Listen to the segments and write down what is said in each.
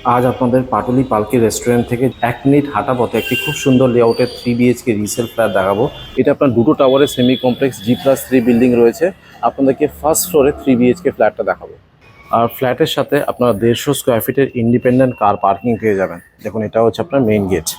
আজ আপনাদের পাটুলি পালকি রেস্টুরেন্ট থেকে 1 মিনিট হাঁটা পথে একটি খুব সুন্দর লেআউটের 3 BHK রিসেল ফ্ল্যাট দেখাবো। এটা আপনার দুটো টাওয়ারের সেমি কমপ্লেক্স G+3 বিল্ডিং রয়েছে। আপনাদেরকে ফার্স্ট ফ্লোরে 3 BHK ফ্ল্যাটটা দেখাবো। আর ফ্ল্যাটের সাথে আপনার 150 স্কোয়ার ফিটের ইন্ডিপেন্ডেন্ট কার পার্কিং পেয়ে যাবেন। দেখুন, এটা হচ্ছে আপনার মেইন গেট।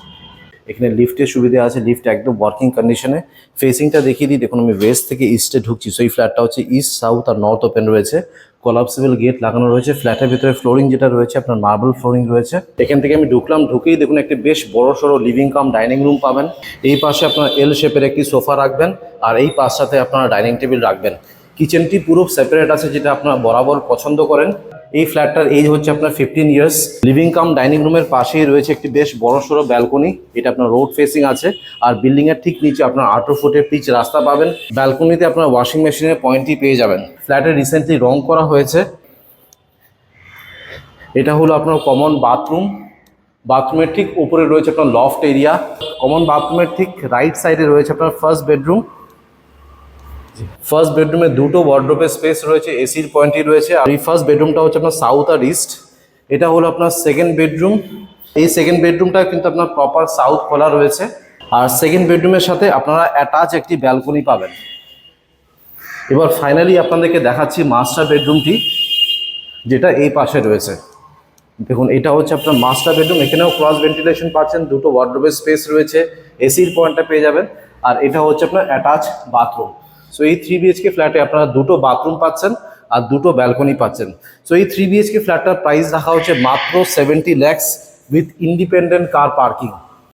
এখানে লিফটের সুবিধা আছে, লিফট একদম ওয়ার্কিং কন্ডিশনে। ফেসিংটা দেখিয়ে দিই, দেখুন আমি ওয়েস্ট থেকে ইস্টে ঢুকছি। সো এই ফ্ল্যাটটা হচ্ছে ইস্ট, সাউথ আর নর্থ ওপেন রয়েছে। কোলাপসিবল গেট লাগানো রয়েছে। ফ্ল্যাটের ভিতরে ফ্লোরিং যেটা রয়েছে আপনার মার্বেল ফ্লোরিং রয়েছে। এখান থেকে আমি ঢুকলাম, ঢুকেই দেখুন একটি বেশ বড় সড়ো লিভিং কাম ডাইনিং রুম পাবেন। এই পাশে আপনার এল শেপের একটি সোফা রাখবেন, আর এই পাশটাতে আপনারা ডাইনিং টেবিল রাখবেন। কিচেনটি পুরো সেপারেট আছে, যেটা আপনারা বরাবর পছন্দ করেন। এই ফ্ল্যাটটার এজ হচ্ছে আপনার 15 ইয়ার্স। লিভিং কাম ডাইনিং রুমের পাশেই রয়েছে একটি বেশ বড় সড়ো ব্যালকনি। এটা আপনার রোড ফেসিং আছে। আর বিল্ডিং এর ঠিক নিচে আপনার 18 ফুটের পিচ রাস্তা পাবেন। ব্যালকনিতে আপনার ওয়াশিং মেশিনের পয়েন্টই পেয়ে যাবেন। ফ্ল্যাটে রিসেন্টলি রং করা হয়েছে। এটা হলো আপনার কমন বাথরুম। বাথরুমের ঠিক উপরে রয়েছে আপনার লফট এরিয়া। কমন বাথরুমের ঠিক রাইট সাইডে রয়েছে আপনার ফার্স্ট বেডরুম। ফার্স্ট বেডরুমে দুটো ওয়ার্ডরোবের স্পেস রয়েছে, এসির পয়েন্টই রয়েছে। আর এই ফার্স্ট বেডরুমটা হচ্ছে আপনার সাউথ আর ইস্ট। এটা হলো আপনার সেকেন্ড বেডরুম। এই সেকেন্ড বেডরুমটা কিন্তু আপনার প্রপার সাউথ খোলা রয়েছে। আর সেকেন্ড বেডরুমের সাথে আপনারা অ্যাটাচ একটি ব্যালকনি পাবেন। এবার ফাইনালি আপনাদেরকে দেখাচ্ছি মাস্টার বেডরুমটি, যেটা এই পাশে রয়েছে। দেখুন, এটা হচ্ছে আপনার মাস্টার বেডরুম। এখানেও ক্রস ভেন্টিলেশন পাচ্ছেন, দুটো ওয়ার্ডরোবের স্পেস রয়েছে, এসির পয়েন্টটা পেয়ে যাবেন। আর এটা হচ্ছে আপনার অ্যাটাচ বাথরুম। সো এই 3 BHK ফ্ল্যাটে আপনারা দুটো বাথরুম পাচ্ছেন আর দুটো ব্যালকনি পাচ্ছেন। সো এই 3 BHK ফ্ল্যাটটার প্রাইস রাখা হচ্ছে মাত্র 70 lakhs with independent car parking.